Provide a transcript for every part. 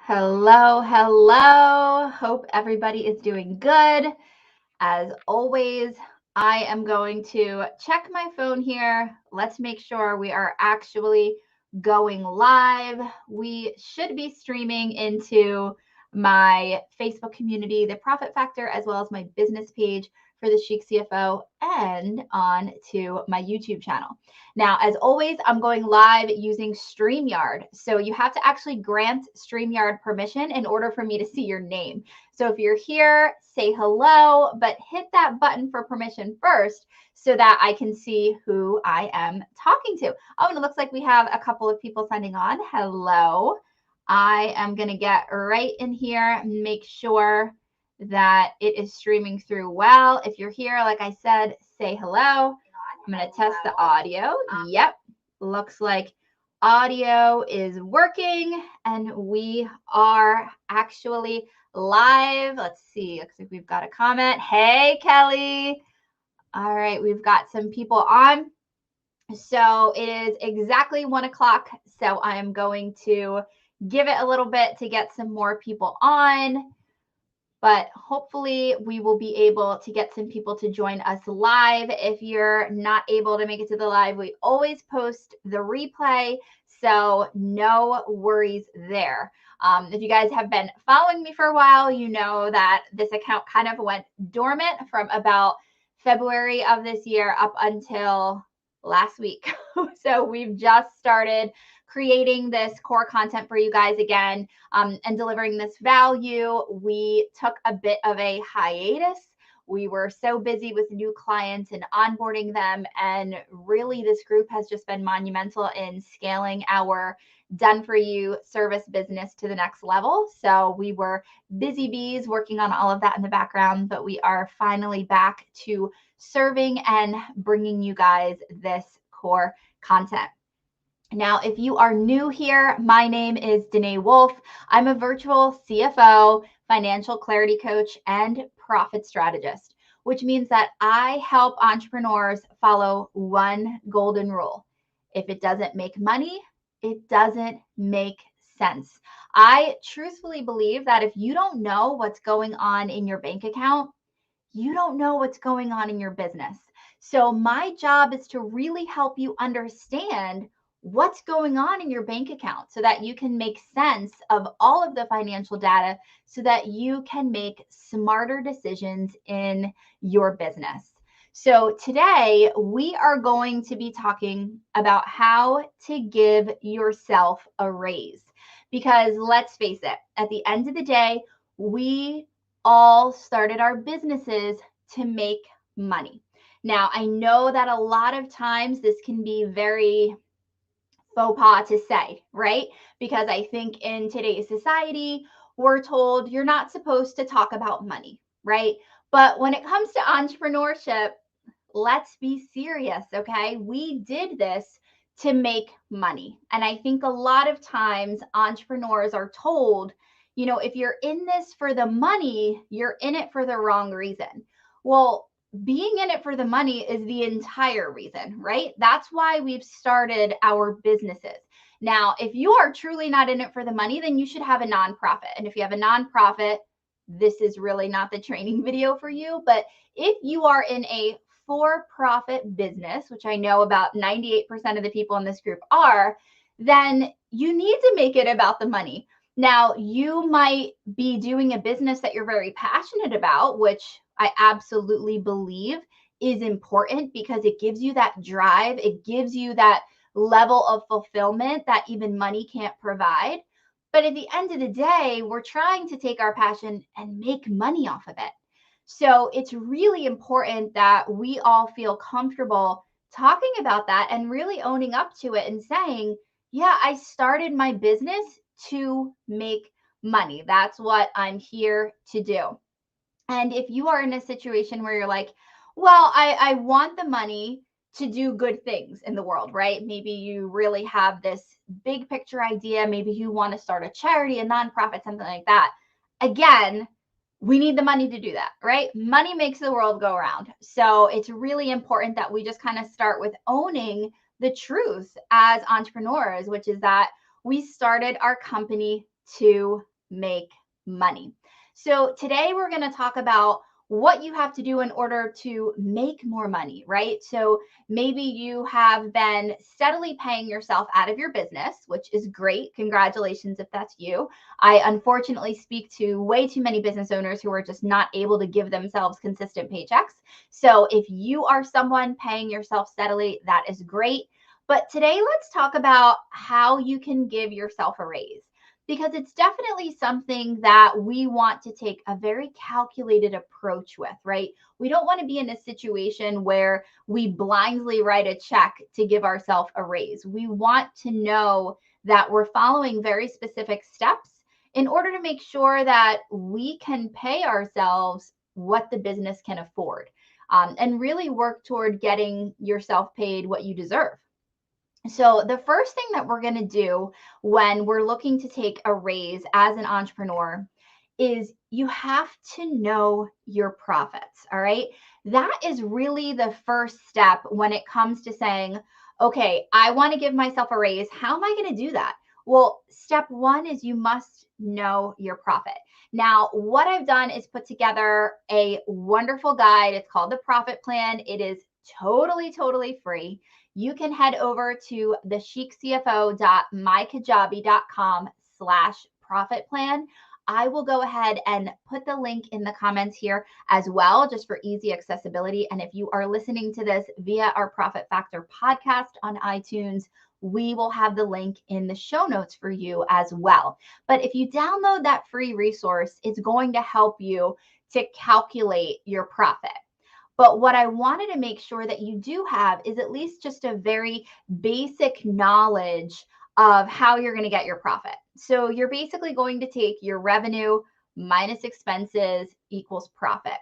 Hello, hello. Hope everybody is doing good. As always, I am going to check my phone here. Let's make sure we are actually going live. We should be streaming into my Facebook community, The Profit Factor, as well as my business page for the Chic CFO and on to my YouTube channel. Now, as always, I'm going live using StreamYard. So you have to actually grant StreamYard permission in order for me to see your name. So if you're here, say hello, but hit that button for permission first so that I can see who I am talking to. Oh, and it looks like we have a couple of people signing on. Hello. I am going to get right in here and make sure that it is streaming through well. If you're here, like I said, say hello. I'm going to test the audio. Yep. Looks like audio is working and we are actually live. Let's see. Looks like we've got a comment. Hey, Kelly. All right. We've got some people on. So it is exactly 1 o'clock. So I am going to give it a little bit to get some more people on. But hopefully we will be able to get some people to join us live. If you're not able to make it to the live, we always post the replay. So no worries there. If you guys have been following me for a while, you know that this account kind of went dormant from about February of this year up until last week. So we've just started creating this core content for you guys again and delivering this value. We took a bit of a hiatus. We were so busy with new clients and onboarding them. And really, this group has just been monumental in scaling our done for you service business to the next level. So we were busy bees working on all of that in the background, but we are finally back to serving and bringing you guys this core content. Now, if you are new here, my name is Danae Wolf. I'm a virtual CFO, financial clarity coach, and profit strategist, which means that I help entrepreneurs follow one golden rule. If it doesn't make money, it doesn't make sense. I truthfully believe that if you don't know what's going on in your bank account, you don't know what's going on in your business. So my job is to really help you understand what's going on in your bank account so that you can make sense of all of the financial data so that you can make smarter decisions in your business. So today we are going to be talking about how to give yourself a raise. Because let's face it, at the end of the day, we all started our businesses to make money. Now, I know that a lot of times this can be very faux pas to say, right? Because I think in today's society, we're told you're not supposed to talk about money, right? But when it comes to entrepreneurship, let's be serious, okay? We did this to make money. And I think a lot of times entrepreneurs are told, if you're in this for the money, you're in it for the wrong reason. Well, being in it for the money is the entire reason, right? That's why we've started our businesses. Now, if you are truly not in it for the money, then you should have a nonprofit. And if you have a nonprofit, this is really not the training video for you. But if you are in a for-profit business, which I know about 98% of the people in this group are, then you need to make it about the money. Now, you might be doing a business that you're very passionate about, which I absolutely believe is important because it gives you that drive. It gives you that level of fulfillment that even money can't provide. But at the end of the day, we're trying to take our passion and make money off of it. So it's really important that we all feel comfortable talking about that and really owning up to it and saying, yeah, I started my business to make money. That's what I'm here to do. And if you are in a situation where you're like, well, I want the money to do good things in the world, right? Maybe you really have this big picture idea. Maybe you want to start a charity, a nonprofit, something like that. Again, we need the money to do that, right? Money makes the world go around. So it's really important that we just kind of start with owning the truth as entrepreneurs, which is that we started our company to make money. So today we're going to talk about what you have to do in order to make more money, right? So maybe you have been steadily paying yourself out of your business, which is great. Congratulations if that's you. I unfortunately speak to way too many business owners who are just not able to give themselves consistent paychecks. So if you are someone paying yourself steadily, that is great. But today, let's talk about how you can give yourself a raise, because it's definitely something that we want to take a very calculated approach with, right? We don't want to be in a situation where we blindly write a check to give ourselves a raise. We want to know that we're following very specific steps in order to make sure that we can pay ourselves what the business can afford, and really work toward getting yourself paid what you deserve. So, the first thing that we're going to do when we're looking to take a raise as an entrepreneur is you have to know your profits. All right. That is really the first step when it comes to saying, okay, I want to give myself a raise. How am I going to do that? Well, step one is you must know your profit. Now, what I've done is put together a wonderful guide. It's called the Profit Plan. It is totally free. You can head over to thechiccfo.mykajabi.com/profit plan. I will go ahead and put the link in the comments here as well, just for easy accessibility. And if you are listening to this via our Profit Factor podcast on iTunes, we will have the link in the show notes for you as well. But if you download that free resource, it's going to help you to calculate your profit. But what I wanted to make sure that you do have is at least just a very basic knowledge of how you're going to get your profit. So you're basically going to take your revenue minus expenses equals profit.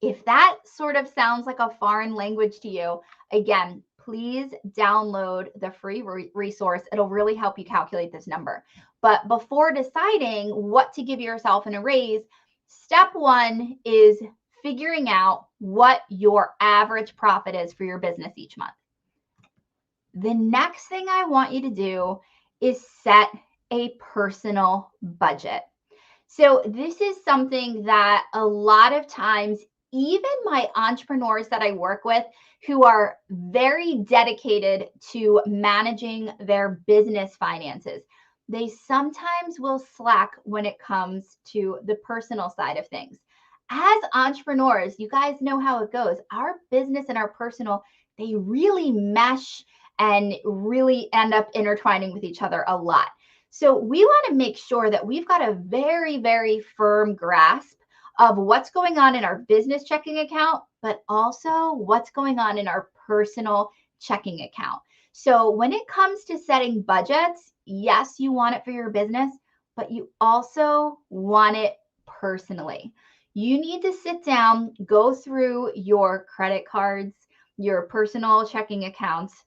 If that sort of sounds like a foreign language to you, again, please download the free resource. It'll really help you calculate this number. But before deciding what to give yourself in a raise, step one is figuring out what your average profit is for your business each month. The next thing I want you to do is set a personal budget. So this is something that a lot of times, even my entrepreneurs that I work with who are very dedicated to managing their business finances, they sometimes will slack when it comes to the personal side of things. As entrepreneurs, you guys know how it goes. Our business and our personal, they really mesh and really end up intertwining with each other a lot. So we want to make sure that we've got a very firm grasp of what's going on in our business checking account, but also what's going on in our personal checking account. So when it comes to setting budgets, yes, you want it for your business, but you also want it personally. You need to sit down, go through your credit cards, your personal checking accounts,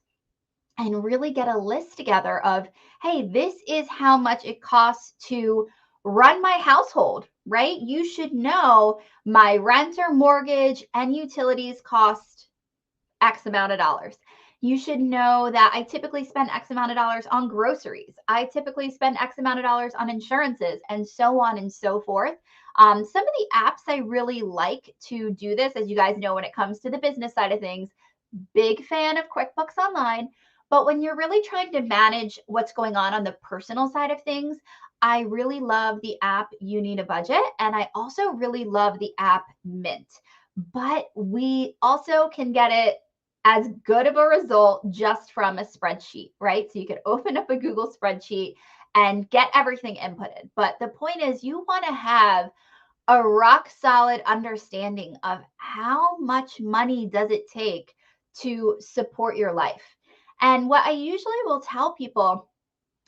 and really get a list together of, hey, this is how much it costs to run my household, right? You should know my rent or mortgage and utilities cost X amount of dollars. You should know that I typically spend X amount of dollars on groceries. I typically spend X amount of dollars on insurances, and so on and so forth. Some of the apps I really like to do this, as you guys know, when it comes to the business side of things, big fan of QuickBooks Online. But when you're really trying to manage what's going on the personal side of things, I really love the app You Need a Budget. And I also really love the app Mint. But we also can get it as good of a result just from a spreadsheet, right? So you could open up a Google spreadsheet and get everything inputted. But the point is, you want to have a rock solid understanding of how much money does it take to support your life. And what I usually will tell people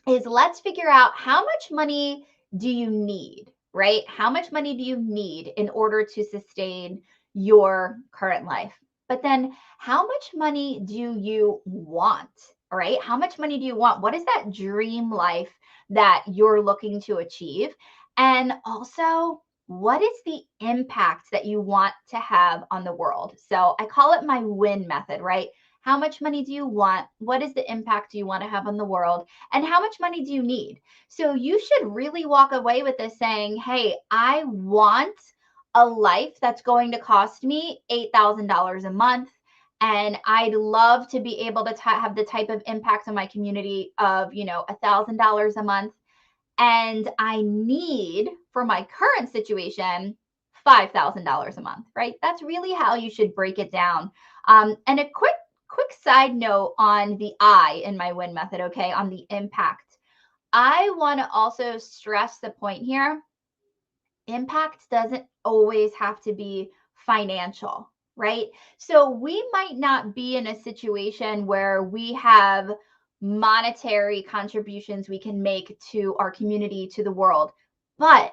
is, let's figure out, how much money do you need, right? How much money do you need in order to sustain your current life? But then how much money do you want, all right? How much money do you want? What is that dream life that you're looking to achieve? And also, what is the impact that you want to have on the world? So I call it my win method, right? How much money do you want? What is the impact you want to have on the world? And how much money do you need? So you should really walk away with this saying, hey, I want a life that's going to cost me $8,000 a month. And I'd love to be able to have the type of impact on my community of, $1,000 a month. And I need, for my current situation, $5,000 a month, right? That's really how you should break it down. And a quick side note on the I in my WIN method, okay, on the impact. I want to also stress the point here. Impact doesn't always have to be financial, right? So we might not be in a situation where we have monetary contributions we can make to our community, to the world, but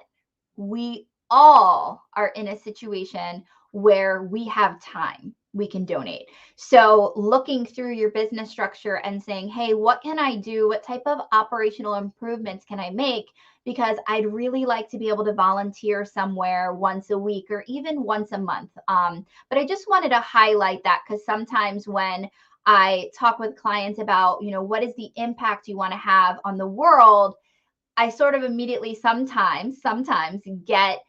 we all are in a situation where we have time we can donate. So looking through your business structure and saying, hey, what can I do? What type of operational improvements can I make? Because I'd really like to be able to volunteer somewhere once a week or even once a month. But I just wanted to highlight that because sometimes when I talk with clients about, what is the impact you want to have on the world, I sort of immediately sometimes get,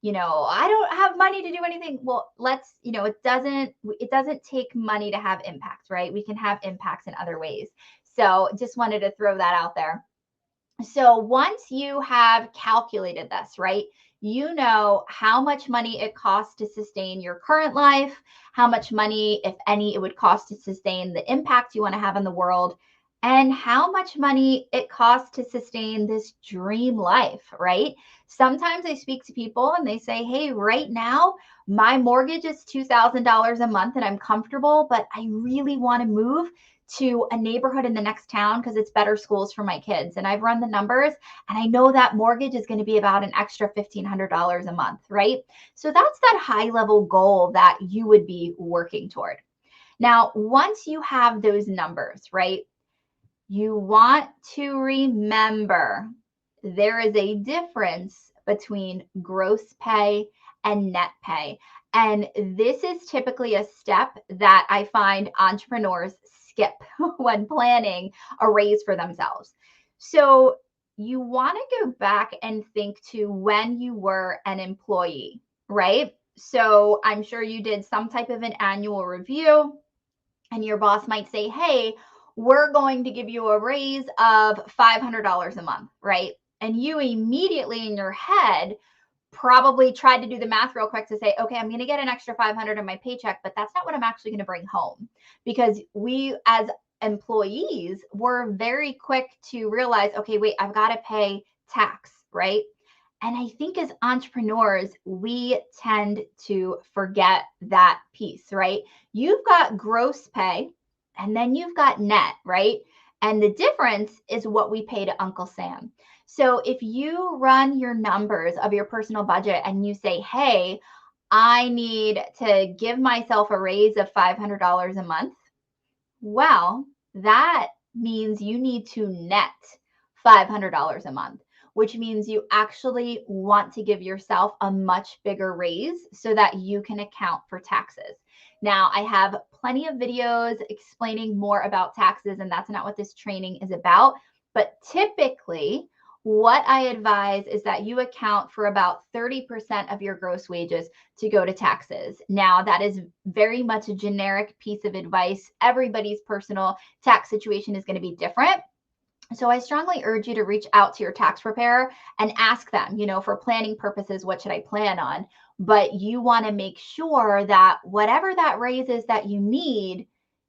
I don't have money to do anything. Well, it doesn't take money to have impact, right? We can have impacts in other ways. So just wanted to throw that out there. So once you have calculated this, right, you know how much money it costs to sustain your current life, how much money, if any, it would cost to sustain the impact you want to have on the world, and how much money it costs to sustain this dream life, right? Sometimes I speak to people and they say, hey, right now, my mortgage is $2,000 a month and I'm comfortable, but I really want to move to a neighborhood in the next town because it's better schools for my kids. And I've run the numbers and I know that mortgage is going to be about an extra $1,500 a month, right? So that's that high level goal that you would be working toward. Now, once you have those numbers, right, you want to remember there is a difference between gross pay and net pay. And this is typically a step that I find entrepreneurs skip when planning a raise for themselves. So you want to go back and think to when you were an employee, right? So I'm sure you did some type of an annual review and your boss might say, hey, we're going to give you a raise of $500 a month, right? And you immediately in your head probably tried to do the math real quick to say, okay, I'm going to get an extra 500 in my paycheck, but that's not what I'm actually going to bring home. Because we as employees were very quick to realize, okay, wait, I've got to pay tax, right? And I think as entrepreneurs, we tend to forget that piece, right? You've got gross pay and then you've got net, right? And the difference is what we pay to Uncle Sam. So if you run your numbers of your personal budget and you say, hey, I need to give myself a raise of $500 a month, well, that means you need to net $500 a month, which means you actually want to give yourself a much bigger raise so that you can account for taxes. Now, I have plenty of videos explaining more about taxes, and that's not what this training is about. But typically, what I advise is that you account for about 30% of your gross wages to go to taxes. Now, that is very much a generic piece of advice. Everybody's personal tax situation is going to be different. So I strongly urge you to reach out to your tax preparer and ask them, for planning purposes, what should I plan on? But you want to make sure that whatever that raise is that you need,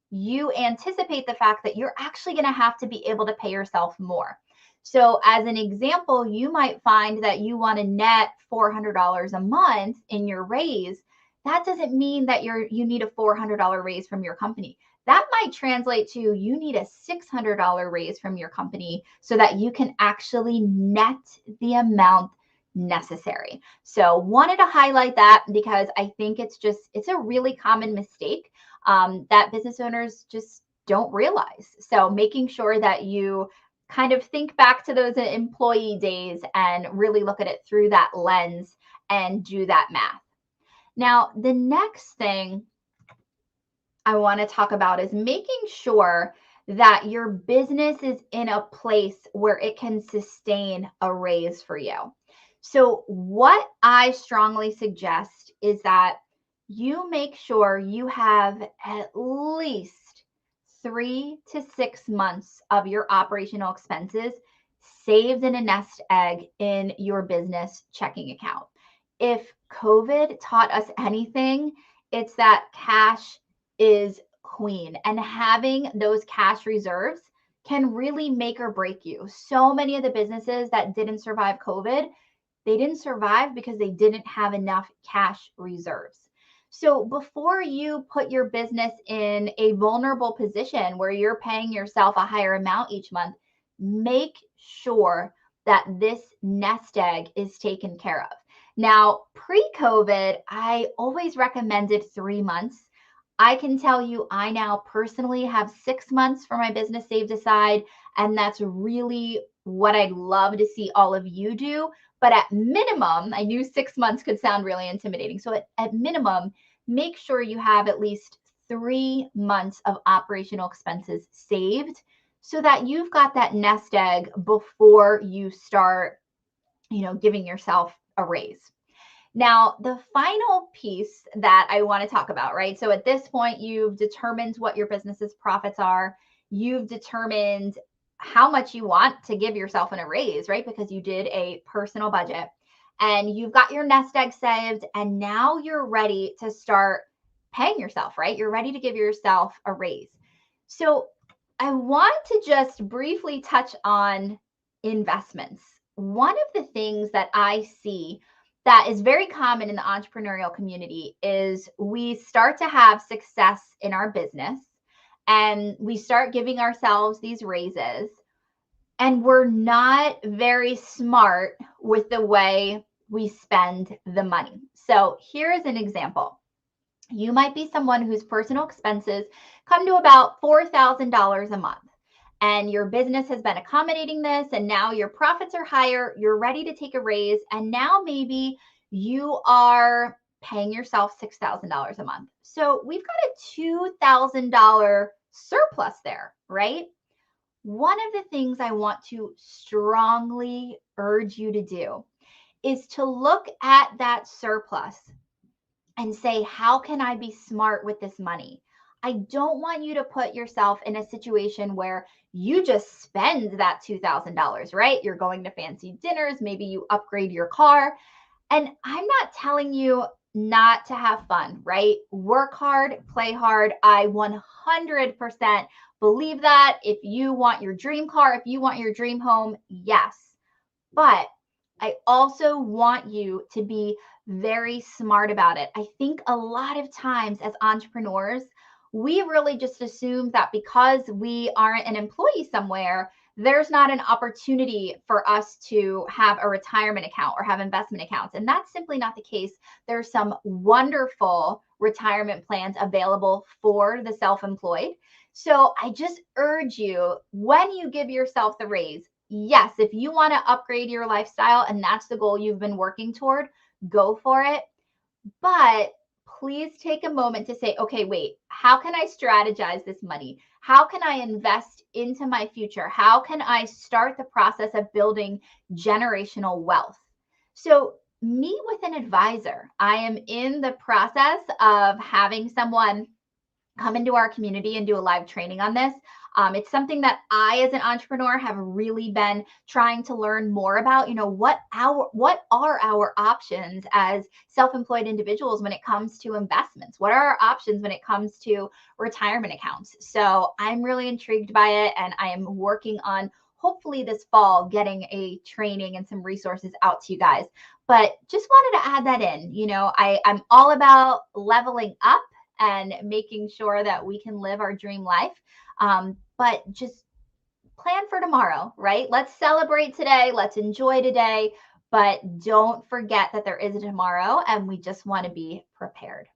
you anticipate the fact that you're actually going to have to be able to pay yourself more. So as an example, you might find that you want to net $400 a month in your raise. That doesn't mean that you need a $400 raise from your company. That might translate to you need a $600 raise from your company so that you can actually net the amount necessary. So wanted to highlight that because I think it's a really common mistake that business owners just don't realize. So making sure that you kind of think back to those employee days and really look at it through that lens and do that math. Now, the next thing I want to talk about is making sure that your business is in a place where it can sustain a raise for you. So, what I strongly suggest is that you make sure you have at least 3 to 6 months of your operational expenses saved in a nest egg in your business checking account. If COVID taught us anything, it's that cash is queen, and having those cash reserves can really make or break you. So many of the businesses that didn't survive COVID, they didn't survive because they didn't have enough cash reserves. So before you put your business in a vulnerable position where you're paying yourself a higher amount each month, make sure that this nest egg is taken care of. Now, pre COVID, I always recommended 3 months. I can tell you, I now personally have 6 months for my business saved aside. And that's really what I'd love to see all of you do. But at minimum, I knew 6 months could sound really intimidating. So at minimum, make sure you have at least 3 months of operational expenses saved so that you've got that nest egg before you start, giving yourself a raise. Now, the final piece that I want to talk about, right? So at this point, you've determined what your business's profits are. You've determined how much you want to give yourself in a raise, right? Because you did a personal budget and you've got your nest egg saved, and now you're ready to start paying yourself, right? You're ready to give yourself a raise. So I want to just briefly touch on investments. One of the things that I see that is very common in the entrepreneurial community is we start to have success in our business and we start giving ourselves these raises, and we're not very smart with the way we spend the money. So here's an example. You might be someone whose personal expenses come to about $4,000 a month, and your business has been accommodating this, and now your profits are higher, you're ready to take a raise, and now maybe you are paying yourself $6,000 a month. So we've got a $2,000 surplus there, right? One of the things I want to strongly urge you to do is to look at that surplus and say, how can I be smart with this money? I don't want you to put yourself in a situation where you just spend that $2,000, right? You're going to fancy dinners, maybe you upgrade your car. And I'm not telling you not to have fun, right? Work hard, play hard. I 100% believe that. If you want your dream car, if you want your dream home, yes. But I also want you to be very smart about it. I think a lot of times as entrepreneurs, we really just assume that because we aren't an employee somewhere, there's not an opportunity for us to have a retirement account or have investment accounts. And that's simply not the case. There's some wonderful retirement plans available for the self-employed. So I just urge you, when you give yourself the raise, yes, if you want to upgrade your lifestyle and that's the goal you've been working toward, go for it. But please take a moment to say, okay, wait, how can I strategize this money? How can I invest into my future? How can I start the process of building generational wealth? So meet with an advisor. I am in the process of having someone come into our community and do a live training on this. It's something that I, as an entrepreneur, have really been trying to learn more about. What are our options as self-employed individuals when it comes to investments? What are our options when it comes to retirement accounts? So I'm really intrigued by it, and I am working on hopefully this fall getting a training and some resources out to you guys. But just wanted to add that in. I'm all about leveling up and making sure that we can live our dream life. But just plan for tomorrow, right? Let's celebrate today. Let's enjoy today. But don't forget that there is a tomorrow, and we just want to be prepared.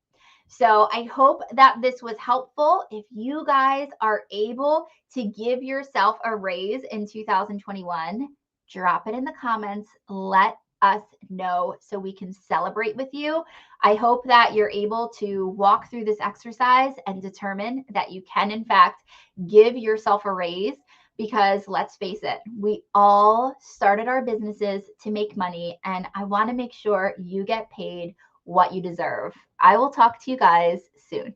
So I hope that this was helpful. If you guys are able to give yourself a raise in 2021, drop it in the comments. Let us know so we can celebrate with you. I hope that you're able to walk through this exercise and determine that you can, in fact, give yourself a raise, because let's face it, we all started our businesses to make money, and I want to make sure you get paid what you deserve. I will talk to you guys soon.